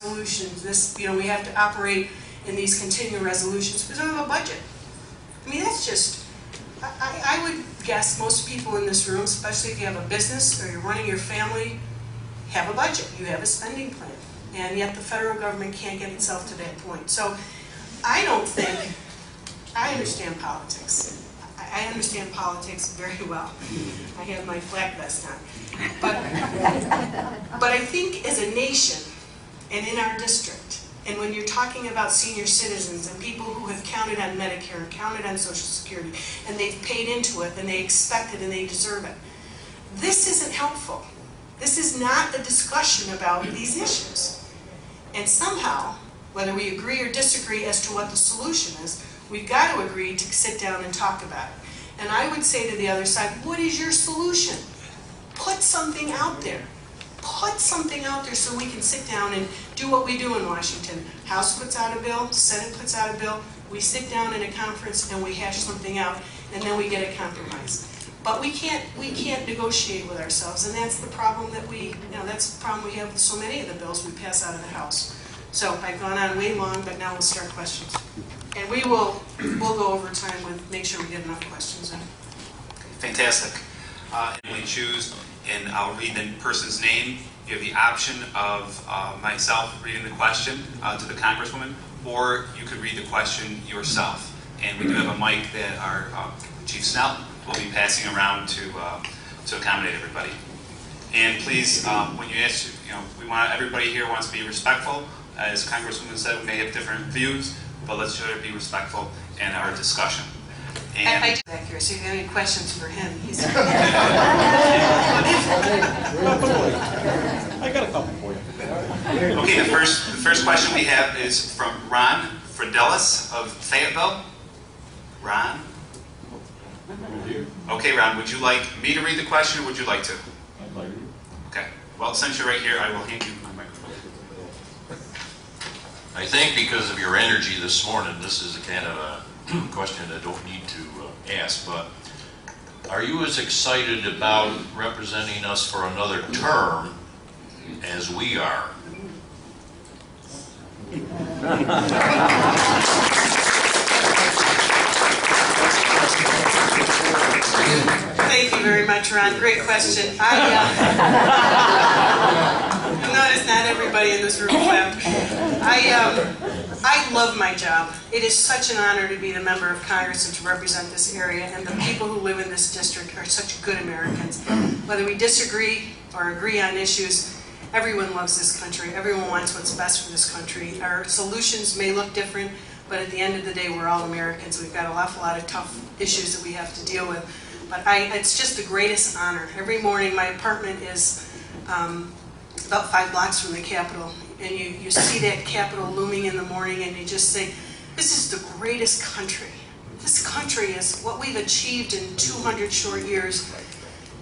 Resolutions. This, we have to operate in these continuing resolutions because we don't have a budget. I mean, that's just, I would guess most people in this room, especially if you have a business or you're running your family, have a budget. You have a spending plan. And yet the federal government can't get itself to that point. So I don't think, I understand politics. I understand politics very well. I have my flag vest on. But I think as a nation, and in our district, and when you're talking about senior citizens and people who have counted on Medicare and counted on Social Security, and they've paid into it, and they expect it, and they deserve it, this isn't helpful. This is not a discussion about these issues. And somehow, whether we agree or disagree as to what the solution is, we've got to agree to sit down and talk about it. And I would say to the other side, what is your solution? Put something out there. Put something out there so we can sit down and do what we do in Washington. House puts out a bill, Senate puts out a bill, we sit down in a conference and we hash something out, and then we get a compromise. But we can't negotiate with ourselves, and that's the problem that that's the problem we have with so many of the bills we pass out of the House. So I've gone on way long, but now we'll start questions. And we'll go over time with make sure we get enough questions in. Fantastic. We choose, and I'll read the person's name. You have the option of myself reading the question to the Congresswoman, or you could read the question yourself. And we do have a mic that our Chief Snell will be passing around to accommodate everybody. And please, when you ask, everybody here wants to be respectful. As Congresswoman said, we may have different views, but let's try to be respectful in our discussion. And I do back here, so if you have any questions for him, he's I got a couple for you. Okay, the first question we have is from Ron Fredelis of Fayetteville. Ron? Okay, Ron, would you like me to read the question, or would you like to? I'd like to. Okay. Well, since you're right here, I will hand you my microphone. I think because of your energy this morning, this is a kind of a question I don't need to ask, but are you as excited about representing us for another term as we are? Thank you very much, Ron. Great question. Notice not everybody in this room clapped. I love my job. It is such an honor to be the member of Congress and to represent this area, and the people who live in this district are such good Americans. Whether we disagree or agree on issues, everyone loves this country. Everyone wants what's best for this country. Our solutions may look different, but at the end of the day, we're all Americans. We've got an awful lot of tough issues that we have to deal with. But it's just the greatest honor. Every morning, my apartment is about 5 blocks from the Capitol, and you see that Capitol looming in the morning, and you just say, this is the greatest country. This country is what we've achieved in 200 short years,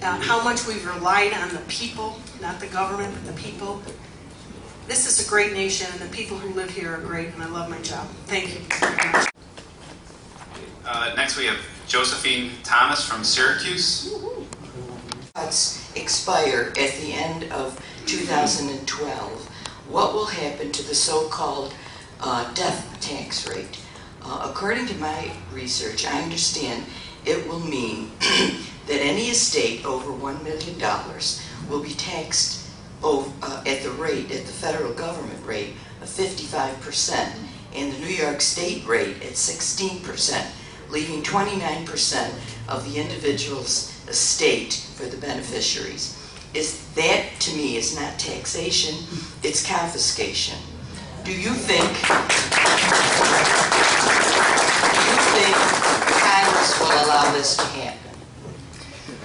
how much we've relied on the people, not the government, but the people. This is a great nation, and the people who live here are great, and I love my job. Thank you very much. Next we have Josephine Thomas from Syracuse. Expire at the end of 2012. What will happen to the so-called death tax rate? According to my research, I understand it will mean that any estate over $1 million will be taxed at the federal government rate of 55%, and the New York State rate at 16%, leaving 29% of the individual's estate for the beneficiaries. That, to me, is not taxation, it's confiscation. Do you think Congress will allow this to happen?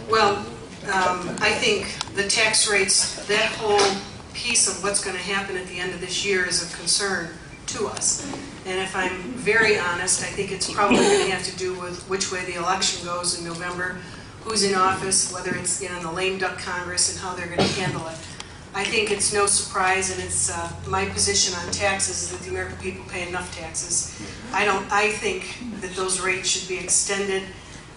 Well, I think the tax rates, that whole piece of what's going to happen at the end of this year is of concern to us. And if I'm very honest, I think it's probably going to have to do with which way the election goes in November, who's in office, whether it's in the lame duck Congress, and how they're going to handle it. I think it's no surprise, and it's my position on taxes is that the American people pay enough taxes. I think that those rates should be extended.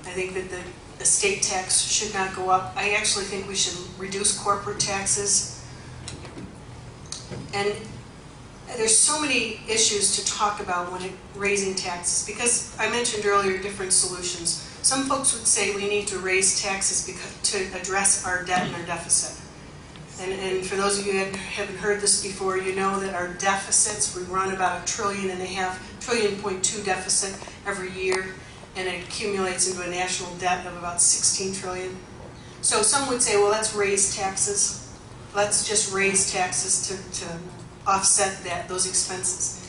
I think that the estate tax should not go up. I actually think we should reduce corporate taxes. And there's so many issues to talk about when raising taxes, because I mentioned earlier different solutions. Some folks would say we need to raise taxes to address our debt and our deficit. And for those of you who haven't heard this before, you know that our deficits, we run about $1.5 trillion deficit every year, and it accumulates into a national debt of about 16 trillion. So some would say, well, let's raise taxes. Let's just raise taxes to offset those expenses.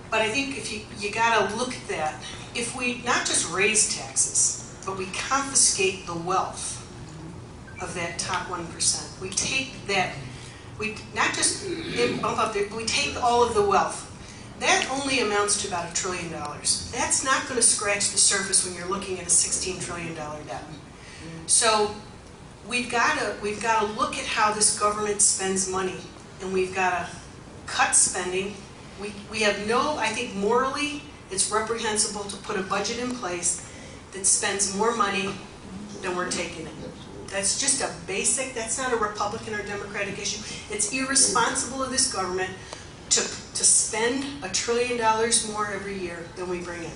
But I think if you got to look at that. If we not just raise taxes, but we confiscate the wealth of that top 1%. We take that, we not just bump up there, but we take all of the wealth. That only amounts to about $1 trillion. That's not going to scratch the surface when you're looking at a $16 trillion debt. So we've got to look at how this government spends money, and we've got to cut spending. We have no, I think morally, it's reprehensible to put a budget in place that spends more money than we're taking in. That's just a basic, that's not a Republican or Democratic issue. It's irresponsible of this government to spend $1 trillion more every year than we bring in.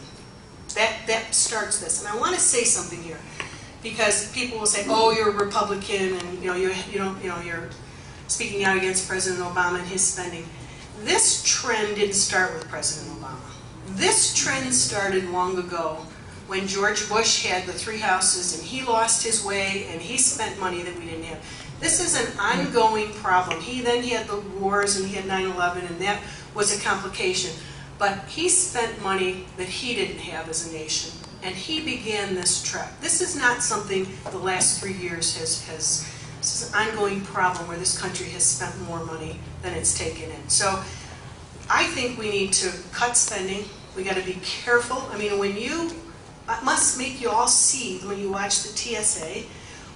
That starts this. And I want to say something here, because people will say, "Oh, you're a Republican, and you're speaking out against President Obama and his spending." This trend didn't start with President Obama. This trend started long ago when George Bush had the 3 houses and he lost his way and he spent money that we didn't have. This is an ongoing problem. He then had the wars and he had 9/11, and that was a complication. But he spent money that he didn't have as a nation, and he began this trek. This is not something the last 3 years has this is an ongoing problem where this country has spent more money than it's taken in. So I think we need to cut spending. We got to be careful. I mean, it must make you all see when you watch the TSA,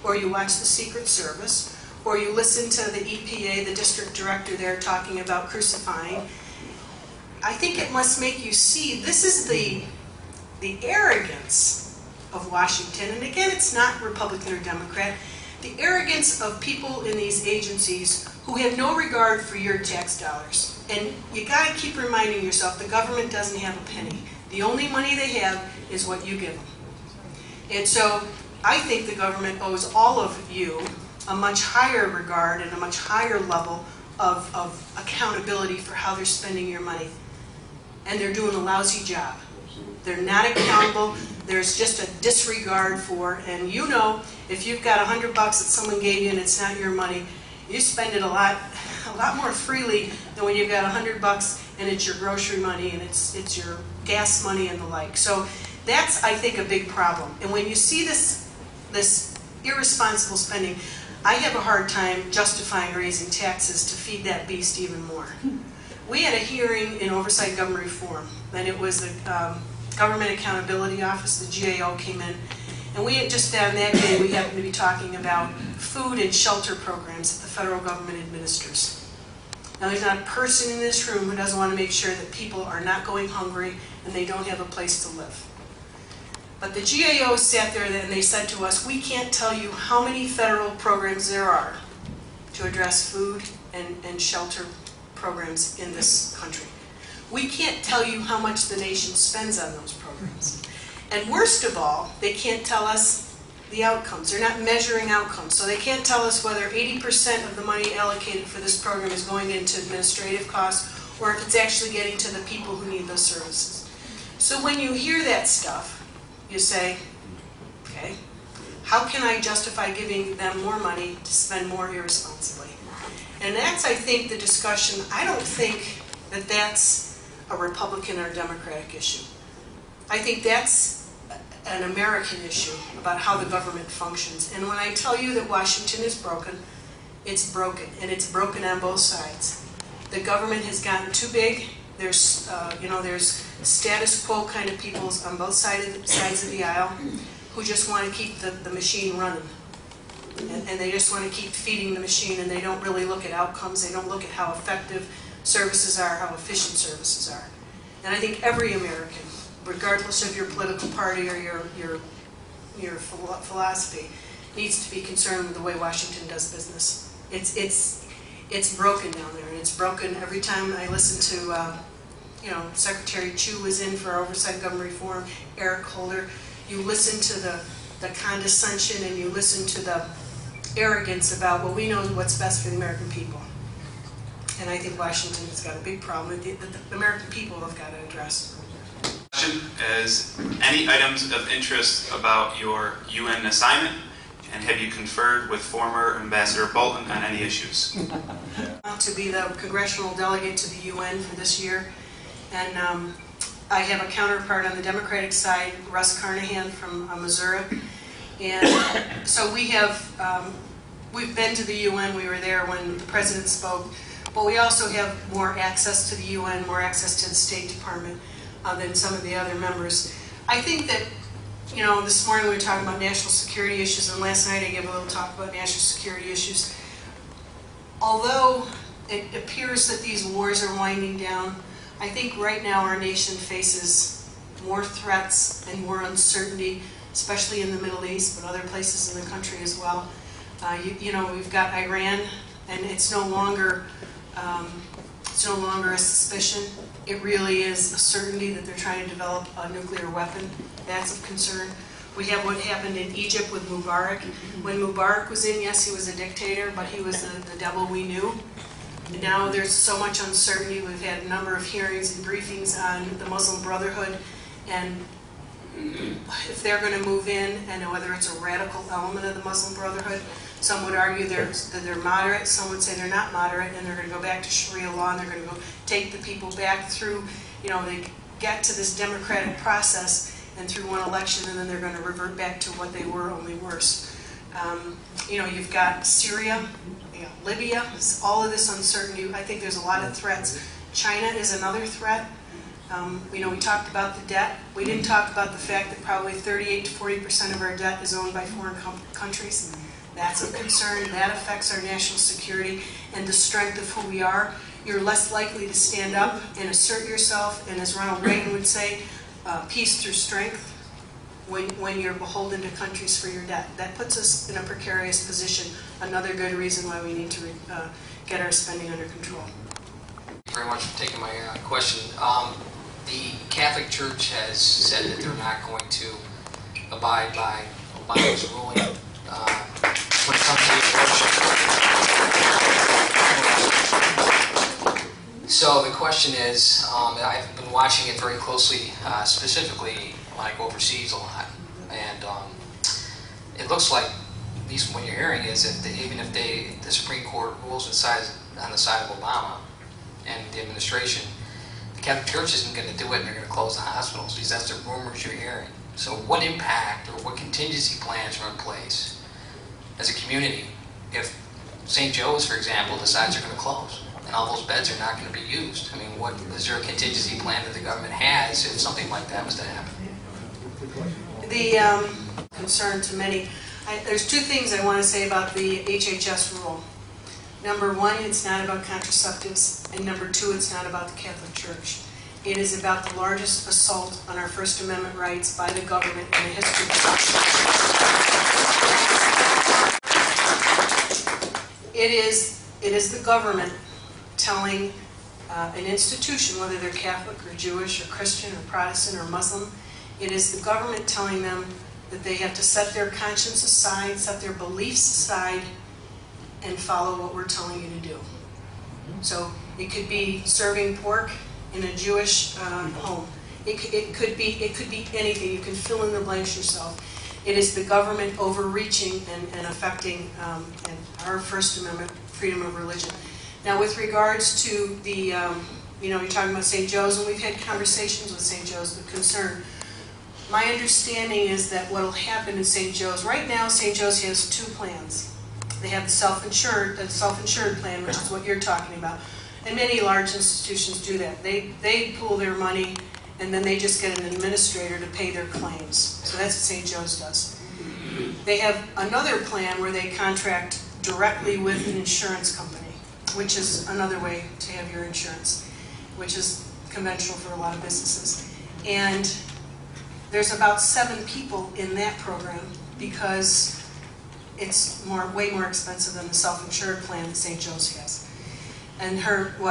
or you watch the Secret Service, or you listen to the EPA, the district director there talking about crucifying. I think it must make you see this is the arrogance of Washington. And again, it's not Republican or Democrat. The arrogance of people in these agencies who have no regard for your tax dollars. And you got to keep reminding yourself the government doesn't have a penny. The only money they have is what you give them. And so I think the government owes all of you a much higher regard and a much higher level of accountability for how they're spending your money. And they're doing a lousy job. They're not accountable. There's just a disregard for, and you know, if you've got $100 that someone gave you and it's not your money, you spend it a lot more freely than when you've got $100 and it's your grocery money and it's your gas money and the like. So that's, I think, a big problem. And when you see this irresponsible spending, I have a hard time justifying raising taxes to feed that beast even more. We had a hearing in Oversight Government Reform, and it was the Government Accountability Office, the GAO, came in, and we had just on that day we happened to be talking about food and shelter programs that the federal government administers. Now, there's not a person in this room who doesn't want to make sure that people are not going hungry and they don't have a place to live. But the GAO sat there and they said to us, we can't tell you how many federal programs there are to address food and shelter programs in this country. We can't tell you how much the nation spends on those programs. And worst of all, they can't tell us the outcomes. They're not measuring outcomes. So they can't tell us whether 80% of the money allocated for this program is going into administrative costs or if it's actually getting to the people who need those services. So when you hear that stuff, you say, okay, how can I justify giving them more money to spend more irresponsibly? And that's, I think, the discussion. I don't think that that's a Republican or Democratic issue. I think that's an American issue about how the government functions. And when I tell you that Washington is broken, it's broken, and it's broken on both sides. The government has gotten too big. There's, there's status quo kind of people on both sides of the aisle who just want to keep the machine running. And they just want to keep feeding the machine, and they don't really look at outcomes. They don't look at how effective services are, how efficient services are. And I think every American, regardless of your political party or your philosophy, needs to be concerned with the way Washington does business. it's broken down there, and it's broken every time I listen to, Secretary Chu was in for Oversight Government Reform, Eric Holder. You listen to the condescension and you listen to the arrogance about, well, we know what's best for the American people. And I think Washington has got a big problem that the American people have got to address. Question is, any items of interest about your UN assignment, and have you conferred with former Ambassador Bolton on any issues? To be the congressional delegate to the UN for this year, and I have a counterpart on the Democratic side, Russ Carnahan from Missouri, and so we have, we've been to the UN, we were there when the President spoke, but we also have more access to the UN, more access to the State Department than some of the other members. I think that, this morning we were talking about national security issues, and last night I gave a little talk about national security issues. Although it appears that these wars are winding down, I think right now our nation faces more threats and more uncertainty, especially in the Middle East, but other places in the country as well. We've got Iran, and it's no longer a suspicion. It really is a certainty that they're trying to develop a nuclear weapon. That's of concern. We have what happened in Egypt with Mubarak. When Mubarak was in, yes, he was a dictator, but he was the devil we knew. And now there's so much uncertainty. We've had a number of hearings and briefings on the Muslim Brotherhood, and if they're going to move in, and whether it's a radical element of the Muslim Brotherhood. Some would argue that they're moderate, some would say they're not moderate, and they're going to go back to Sharia law, and they're going to go take the people back through, they get to this democratic process and through one election, and then they're going to revert back to what they were, only worse. You've got Syria, Libya, all of this uncertainty. I think there's a lot of threats. China is another threat. We talked about the debt. We didn't talk about the fact that probably 38 to 40% of our debt is owned by foreign countries. That's a concern. That affects our national security and the strength of who we are. You're less likely to stand up and assert yourself, and as Ronald Reagan would say, peace through strength, when you're beholden to countries for your debt. That puts us in a precarious position. Another good reason why we need to get our spending under control. Thank you very much for taking my question. The Catholic Church has said that they're not going to abide by Obama's ruling when it comes to abortion. So the question is, I've been watching it very closely, specifically when I go overseas a lot, and it looks like, at least when you're hearing, is even if the Supreme Court rules on the side of Obama and the administration, the Catholic Church isn't going to do it, and they're going to close the hospitals, because that's the rumors you're hearing. So what impact or what contingency plans are in place as a community if St. Joe's, for example, decides they're going to close and all those beds are not going to be used? I mean, is there a contingency plan that the government has if something like that was to happen? The concern to many, there's two things I want to say about the HHS rule. Number one, it's not about contraceptives, and number two, it's not about the Catholic Church. It is about the largest assault on our First Amendment rights by the government in the history of the country. It is the government telling an institution, whether they're Catholic or Jewish or Christian or Protestant or Muslim, it is the government telling them that they have to set their conscience aside, set their beliefs aside, and follow what we're telling you to do. So it could be serving pork in a Jewish home. It could be anything. You can fill in the blanks yourself. It is the government overreaching and affecting our First Amendment freedom of religion. Now, with regards to the, you're talking about St. Joe's, and we've had conversations with St. Joe's with concern. My understanding is that what will happen in St. Joe's, right now St. Joe's has two plans. They have the self-insured plan, which is what you're talking about. And many large institutions do that. They pool their money, and then they just get an administrator to pay their claims. So that's what St. Joe's does. They have another plan where they contract directly with an insurance company, which is another way to have your insurance, which is conventional for a lot of businesses. And there's about 7 people in that program because it's way more expensive than the self-insured plan that St. Joe's has. and her, what